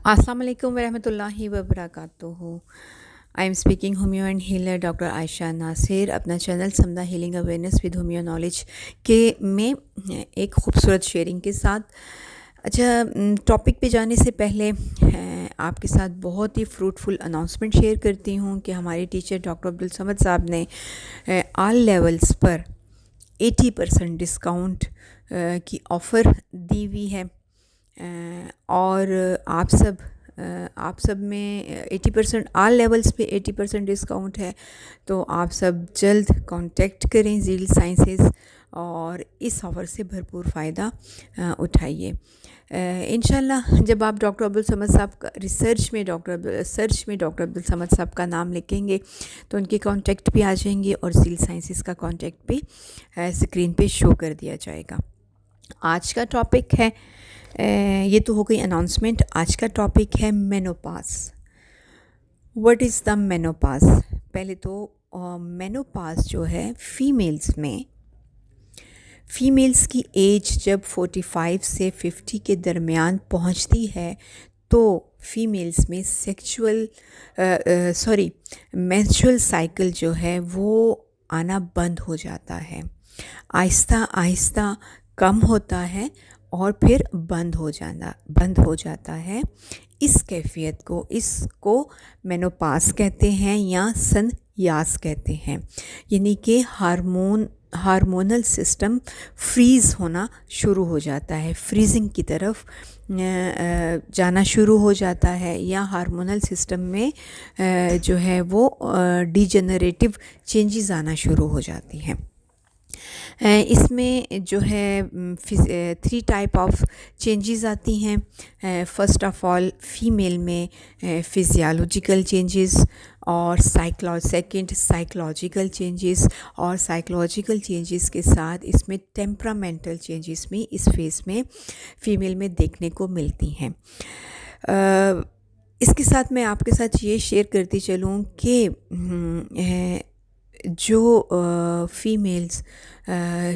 Assalamu alaikum warahmatullahi wabarakatuh. I am speaking homeo and healer doctor Ayesha Nasir अपना channel Samda healing awareness with homeo knowledge के में एक खूबसूरत sharing के साथ। अच्छा, टॉपिक पे जाने से पहले आपके साथ बहुत ही फ्रूटफुल अनाउंसमेंट शेयर करती हूँ कि हमारे टीचर डॉक्टर अब्दुल समद साहब ने ऑल लेवल्स पर 80% डिस्काउंट की ऑफ़र दी हुई है। और आप सब में 80% ऑल लेवल्स पे 80% डिस्काउंट है। तो आप सब जल्द कांटेक्ट करें ज़ील साइंसेस और इस ऑफ़र से भरपूर फ़ायदा उठाइए। इंशाल्लाह जब आप डॉक्टर अब्दुल समद साहब का सर्च में डॉक्टर अब्दुल समद साहब का नाम लिखेंगे तो उनके कांटेक्ट भी आ जाएंगे और ज़ील साइंसेस का कांटेक्ट भी स्क्रीन पे शो कर दिया जाएगा। आज का टॉपिक है, ये तो हो गई अनाउंसमेंट। आज का टॉपिक है menopause. What is the menopause? पहले तो मेनोपाज जो है फीमेल्स की एज जब 45 से 50 के दरमियान पहुंचती है तो फीमेल्स में मेंस्ट्रुअल साइकिल जो है वो आना बंद हो जाता है। आहिस्ता आहिस्ता कम होता है और फिर बंद हो जाता है। इस कैफियत को इसको मेनोपाज कहते हैं या सनयास कहते हैं, यानी कि हार्मोनल सिस्टम फ्रीज़ होना शुरू हो जाता है, फ्रीजिंग की तरफ जाना शुरू हो जाता है, या हार्मोनल सिस्टम में जो है वो डिजेनरेटिव चेंजेस आना शुरू हो जाती हैं। इसमें जो है 3 टाइप ऑफ चेंजेस आती हैं। फ़र्स्ट ऑफ़ ऑल फीमेल में फिज़ियोलॉजिकल चेंजेस और सेकंड साइकोलॉजिकल चेंजेस, और साइकोलॉजिकल चेंजेस के साथ इसमें टेम्परामेंटल चेंजेस भी इस फेज़ में फ़ीमेल में देखने को मिलती हैं। इसके साथ मैं आपके साथ ये शेयर करती चलूँ कि जो फीमेल्स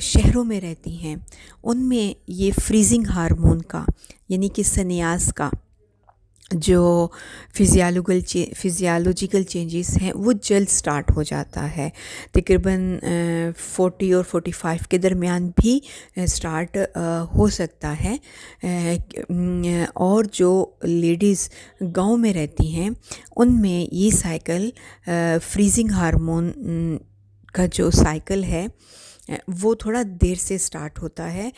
शहरों में रहती हैं उनमें ये फ्रीजिंग हार्मोन का यानी कि सन्यास का जो फिज़ियोलॉजिकल चेंजेस हैं वो जल्द स्टार्ट हो जाता है। तकरीबन 40 और 45 के दरमियान भी स्टार्ट हो सकता है। और जो लेडीज़ गांव में रहती हैं उनमें ये साइकिल फ्रीजिंग हार्मोन का जो साइकिल है वो थोड़ा देर से स्टार्ट होता है,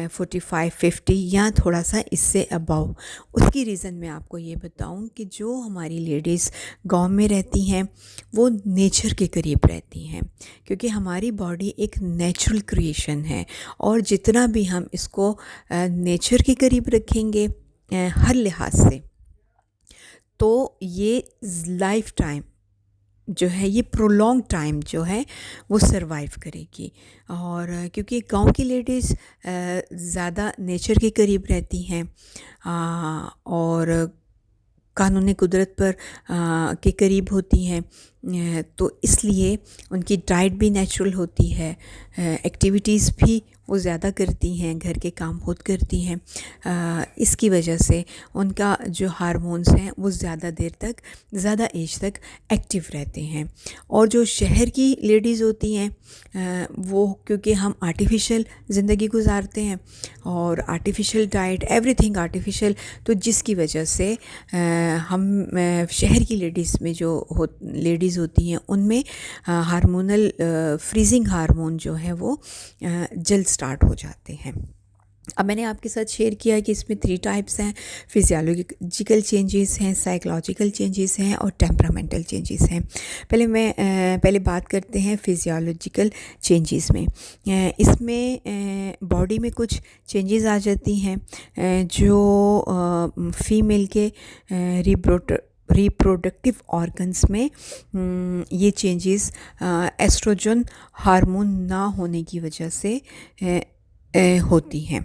45-50 या थोड़ा सा इससे अबव। उसकी रीज़न मैं आपको ये बताऊं कि जो हमारी लेडीज़ गांव में रहती हैं वो नेचर के करीब रहती हैं, क्योंकि हमारी बॉडी एक नेचुरल क्रिएशन है और जितना भी हम इसको नेचर के करीब रखेंगे हर लिहाज से, तो ये लाइफ टाइम जो है, ये प्रोलॉन्ग टाइम जो है वो सरवाइव करेगी। और क्योंकि गांव की लेडीज़ ज़्यादा नेचर के करीब रहती हैं और कानूनी कुदरत पर के करीब होती हैं, तो इसलिए उनकी डाइट भी नेचुरल होती है, एक्टिविटीज़ भी वो ज़्यादा करती हैं, घर के काम खुद करती हैं। इसकी वजह से उनका जो हार्मोन्स हैं वो ज़्यादा देर तक, ज़्यादा एज तक एक्टिव रहते हैं। और जो शहर की लेडीज़ होती हैं वो, क्योंकि हम आर्टिफिशियल ज़िंदगी गुजारते हैं और आर्टिफिशियल डाइट, एवरीथिंग आर्टिफिशियल, तो जिसकी वजह से हम शहर की लेडीज़ में जो लेडीज़ होती हैं उनमें हार्मोनल फ्रीजिंग हार्मोन जो है वो जल्द स्टार्ट हो जाते हैं। अब मैंने आपके साथ शेयर किया कि इसमें 3 टाइप्स हैं, फिज़ियोलॉजिकल चेंजेस हैं, साइकोलॉजिकल चेंजेस हैं और टेम्परामेंटल चेंजेस हैं। पहले बात करते हैं फिज़ियोलॉजिकल चेंजेस में। इसमें बॉडी में कुछ चेंजेस आ जाती हैं जो फीमेल के रिप्रोडक्टिव ऑर्गन्स में ये चेंजेस एस्ट्रोजन हार्मोन ना होने की वजह से होती हैं।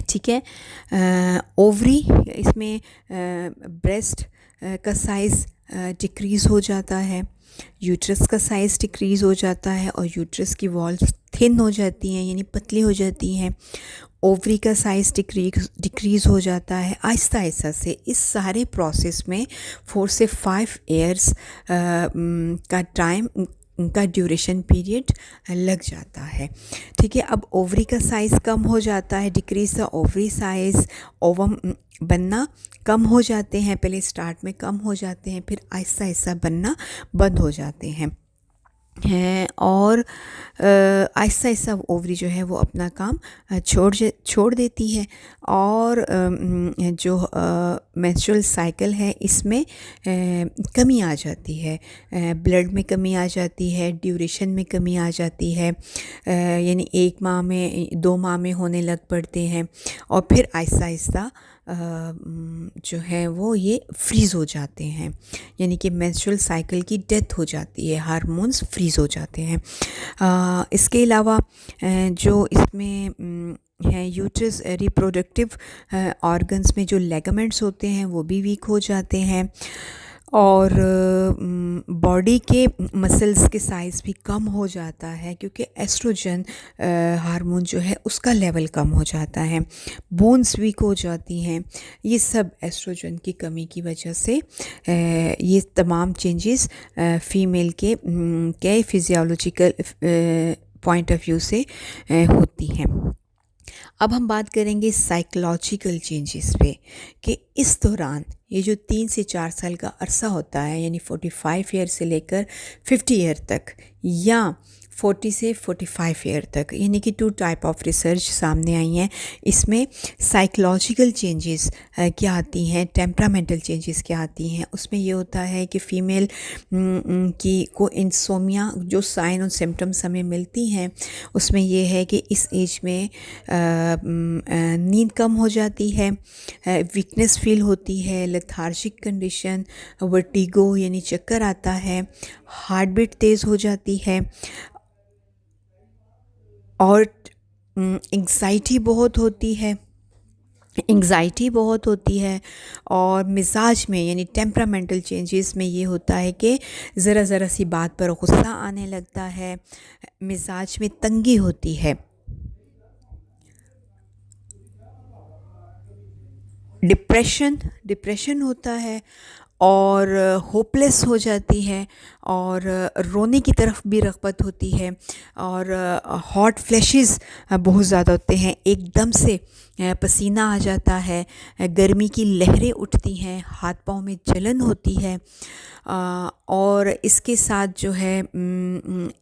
ठीक है। ओवरी, इसमें ब्रेस्ट का साइज़ डिक्रीज़ हो जाता है। यूट्रस का साइज़ डिक्रीज़ हो जाता है और यूट्रस की वॉल्स थिन हो जाती हैं, यानी पतली हो जाती हैं। ओवरी का साइज़ डिक्रीज़ हो जाता है। आहिस्ता आहिस्ता से इस सारे प्रोसेस में 4 से 5 ईयर्स का टाइम का ड्यूरेशन पीरियड लग जाता है। ठीक है, अब ओवरी का साइज़ कम हो जाता है, decrease the ovary size, ovum बनना कम हो जाते हैं। पहले स्टार्ट में कम हो जाते हैं, फिर आहिस्ता आहिस्ता बनना बंद हो जाते हैं और आहिस्ता आहिस्ता ओवरी जो है वो अपना काम छोड़ देती है और जो मेंस्ट्रुअल साइकिल है इसमें कमी आ जाती है, ब्लड में कमी आ जाती है, ड्यूरेशन में कमी आ जाती है, यानी 1 माह में 2 माह में होने लग पड़ते हैं और फिर आहिस्ता आहिस्ता जो है वो ये फ्रीज़ हो जाते हैं, यानी कि मेंस्ट्रुअल साइकिल की डेथ हो जाती है, हार्मोन्स फ्रीज़ हो जाते हैं। इसके अलावा जो इसमें है यूट्रस रिप्रोडक्टिव ऑर्गन्स में जो लेगामेंट्स होते हैं वो भी वीक हो जाते हैं और बॉडी के मसल्स के साइज़ भी कम हो जाता है क्योंकि एस्ट्रोजन हार्मोन जो है उसका लेवल कम हो जाता है। बोन्स वीक हो जाती हैं। ये सब एस्ट्रोजन की कमी की वजह से ये तमाम चेंजेस फीमेल के फिजियोलॉजिकल पॉइंट ऑफ व्यू से होती हैं। अब हम बात करेंगे साइकोलॉजिकल चेंजेस पे कि इस दौरान ये जो 3 से 4 साल का अरसा होता है, यानी 45 ईयर से लेकर 50 ईयर तक या 40 से 45 ईयर तक, यानी कि 2 टाइप ऑफ रिसर्च सामने आई हैं। इसमें साइकोलॉजिकल चेंजेस क्या आती हैं, टेम्परामेंटल चेंजेस क्या आती हैं। उसमें ये होता है कि फ़ीमेल की को इंसोमिया जो साइन और सिम्टम्स हमें मिलती हैं उसमें ये है कि इस एज में नींद कम हो जाती है, वीकनेस फील होती है, लेथार्जिक कंडीशन, वर्टिगो यानी चक्कर आता है, हार्ट बीट तेज़ हो जाती है और एंग्ज़ाइटी बहुत होती है और मिजाज में यानी टेम्परामेंटल चेंजेस में ये होता है कि ज़रा सी बात पर गुस्सा आने लगता है, मिजाज में तंगी होती है, डिप्रेशन होता है और होपलेस हो जाती है और रोने की तरफ भी रग़बत होती है और हॉट फ्लैशेस बहुत ज़्यादा होते हैं, एकदम से पसीना आ जाता है, गर्मी की लहरें उठती हैं, हाथ पाँव में जलन होती है और इसके साथ जो है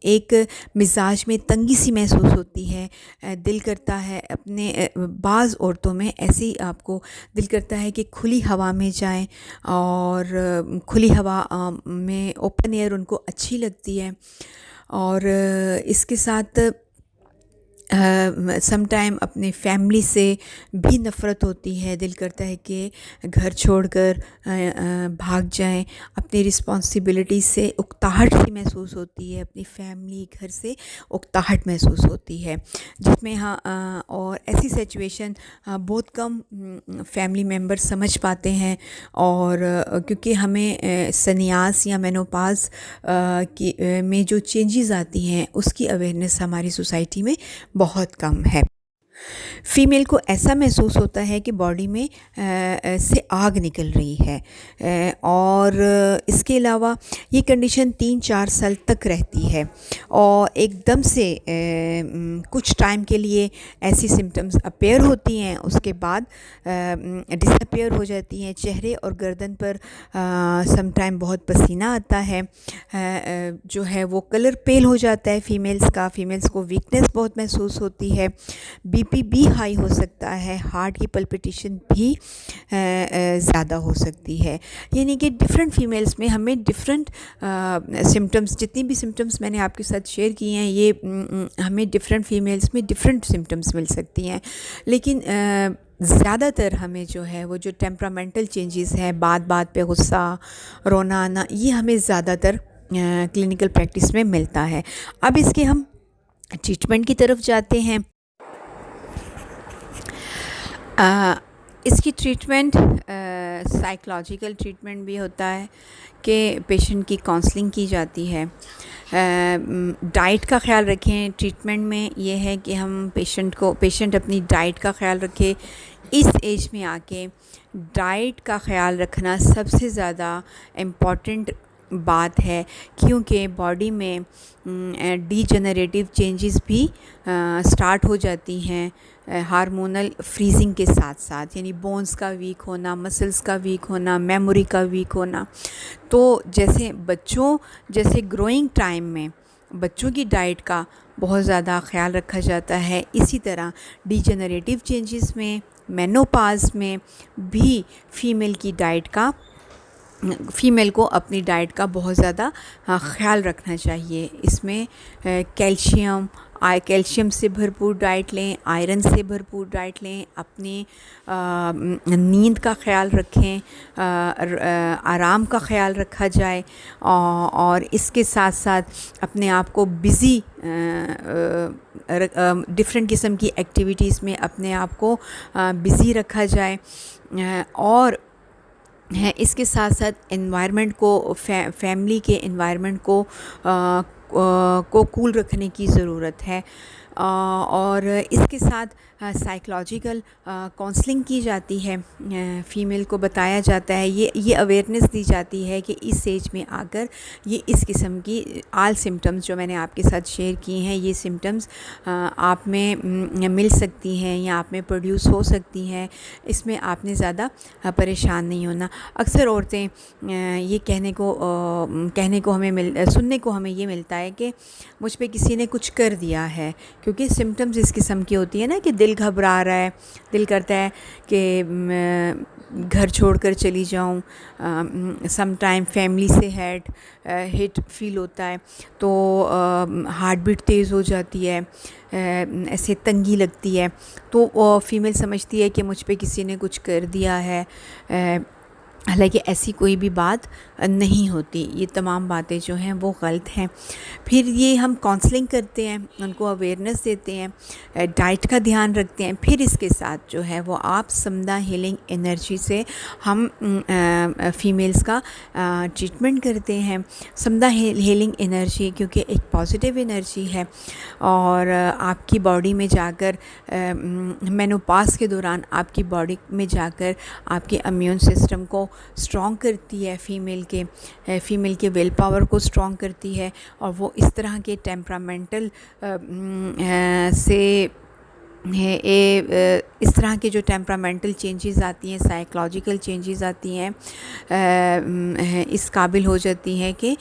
एक मिजाज में तंगी सी महसूस होती है। दिल करता है अपने बाज़ औरतों में ऐसी आपको दिल करता है कि खुली हवा में जाएं और खुली हवा में ओपन एयर उनको अच्छी लगती है और इसके साथ समटाइम अपने फैमिली से भी नफ़रत होती है, दिल करता है कि घर छोड़कर भाग जाएं, अपनी रिस्पॉन्सिबिलिटी से उकताहट सी महसूस होती है, अपनी फैमिली घर से उकताहट महसूस होती है जिसमें और ऐसी सिचुएशन बहुत कम फैमिली मेम्बर समझ पाते हैं और क्योंकि हमें सन्यास या मेनोपाज में जो चेंजेस आती हैं उसकी अवेयरनेस हमारी सोसाइटी में बहुत कम है। फ़ीमेल को ऐसा महसूस होता है कि बॉडी में से आग निकल रही है और इसके अलावा ये कंडीशन 3-4 साल तक रहती है और एकदम से कुछ टाइम के लिए ऐसी सिम्टम्स अपीयर होती हैं, उसके बाद डिसअपीयर हो जाती हैं। चेहरे और गर्दन पर सम टाइम बहुत पसीना आता है, जो है वो कलर पेल हो जाता है फ़ीमेल्स को वीकनेस बहुत महसूस होती है, बीपी भी हाई हो सकता है, हार्ट की पल्पिटेशन भी ज़्यादा हो सकती है। यानी कि डिफरेंट फीमेल्स में हमें डिफरेंट सिम्टम्स, जितनी भी सिम्टम्स मैंने आपके साथ शेयर किए हैं ये हमें डिफरेंट फीमेल्स में डिफरेंट सिम्टम्स मिल सकती हैं, लेकिन ज़्यादातर हमें जो है वो जो टेम्परामेंटल चेंजेस हैं, बात पे गुस्सा, रोना आना, ये हमें ज़्यादातर क्लिनिकल प्रैक्टिस में मिलता है। अब इसके हम ट्रीटमेंट की तरफ जाते हैं। इसकी ट्रीटमेंट साइकोलॉजिकल ट्रीटमेंट भी होता है कि पेशेंट की काउंसलिंग की जाती है। डाइट का ख्याल रखें। ट्रीटमेंट में ये है कि हम पेशेंट अपनी डाइट का ख्याल रखे। इस एज में आके डाइट का ख्याल रखना सबसे ज़्यादा इम्पॉर्टेंट बात है, क्योंकि बॉडी में डीजेनरेटिव चेंजेस भी स्टार्ट हो जाती हैं हार्मोनल फ्रीजिंग के साथ साथ, यानी बोन्स का वीक होना, मसल्स का वीक होना, मेमोरी का वीक होना। तो जैसे ग्रोइंग टाइम में बच्चों की डाइट का बहुत ज़्यादा ख्याल रखा जाता है, इसी तरह डीजेनरेटिव चेंजेस में, मेनोपाज में भी फ़ीमेल को अपनी डाइट का बहुत ज़्यादा ख्याल रखना चाहिए। इसमें कैल्शियम से भरपूर डाइट लें, आयरन से भरपूर डाइट लें, अपनी नींद का ख्याल रखें, आराम का ख्याल रखा जाए, और इसके साथ साथ अपने आप को बिज़ी डिफरेंट किस्म की एक्टिविटीज़ में अपने आप को बिज़ी रखा जाए। और इसके साथ साथ एनवायरनमेंट को फैमिली के एनवायरनमेंट को कूल रखने की ज़रूरत है। और इसके साथ साइकोलॉजिकल काउंसलिंग की जाती है। फ़ीमेल को बताया जाता है, ये अवेयरनेस दी जाती है कि इस एज में आकर ये इस किस्म की आल सिम्टम्स जो मैंने आपके साथ शेयर की हैं, ये सिम्टम्स आप में मिल सकती हैं या आप में प्रोड्यूस हो सकती हैं। इसमें आपने ज़्यादा परेशान नहीं होना। अक्सर औरतें ये सुनने को हमें ये मिलता है कि मुझ पे किसी ने कुछ कर दिया है, क्योंकि सिम्टम्स इस किस्म की होती है ना कि दिल घबरा रहा है, दिल करता है कि घर छोड़कर चली जाऊं, सम टाइम फैमिली से हिट फील होता है, तो हार्ट बीट तेज़ हो जाती है, ऐसे तंगी लगती है, तो फ़ीमेल समझती है कि मुझ पे किसी ने कुछ कर दिया है। हालांकि ऐसी कोई भी बात नहीं होती। ये तमाम बातें जो हैं वो गलत हैं। फिर ये हम काउंसलिंग करते हैं, उनको अवेयरनेस देते हैं, डाइट का ध्यान रखते हैं। फिर इसके साथ जो है वो आप समदा हीलिंग एनर्जी से हम फ़ीमेल्स का ट्रीटमेंट करते हैं। समदा हीलिंग एनर्जी क्योंकि एक पॉजिटिव एनर्जी है, और आपकी बॉडी में जाकर मेनोपाज के दौरान आपकी बॉडी में जाकर आपके इम्यून सिस्टम को स्ट्रॉन्ग करती है, फ़ीमेल के विल पावर को स्ट्रॉन्ग करती है, और वो इस तरह के टेम्परामेंटल इस तरह के जो टेम्परामेंटल चेंजेस आती हैं, साइकोलॉजिकल चेंजेस आती हैं, इस काबिल हो जाती हैं कि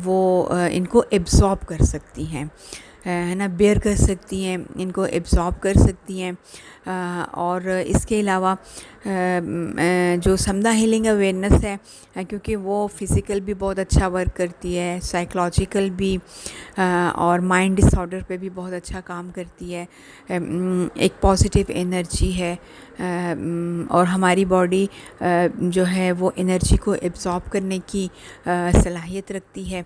वो इनको एब्ज़ॉर्ब कर सकती हैं, है ना, बेयर कर सकती हैं, इनको एब्ज़ॉर्ब कर सकती हैं। और इसके अलावा जो समदा हीलिंग अवेयरनेस है, क्योंकि वो फ़िज़िकल भी बहुत अच्छा वर्क करती है, साइकोलॉजिकल भी, और माइंड डिसऑर्डर पे भी बहुत अच्छा काम करती है। एक पॉजिटिव एनर्जी है, और हमारी बॉडी जो है वो एनर्जी को एब्ज़ॉर्ब करने की सलाहियत रखती है।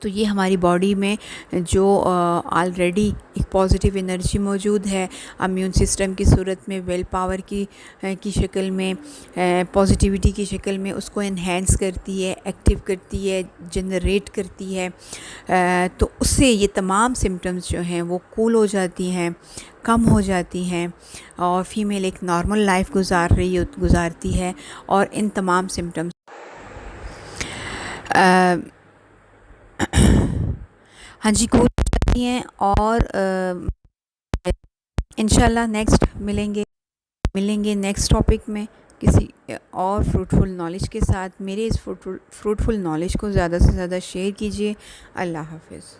तो ये हमारी बॉडी में जो ऑलरेडी एक पॉजिटिव एनर्जी मौजूद है, इम्यून सिस्टम की सूरत में, विल पावर की शक्ल में, पॉजिटिविटी की शक्ल में, उसको इन्हेंस करती है, एक्टिव करती है, जनरेट करती है। तो उससे ये तमाम सिम्टम्स जो हैं वो कूल हो जाती हैं, कम हो जाती हैं, और फ़ीमेल एक नॉर्मल लाइफ गुजारती है। और इन तमाम सिम्टम्स हाँ जी, कूल हो जाती हैं। और इंशाल्लाह नेक्स्ट मिलेंगे नेक्स्ट टॉपिक में किसी और फ्रूटफुल नॉलेज के साथ। मेरे इस फ्रूटफुल नॉलेज को ज़्यादा से ज़्यादा शेयर कीजिए। अल्लाह हाफ़िज़।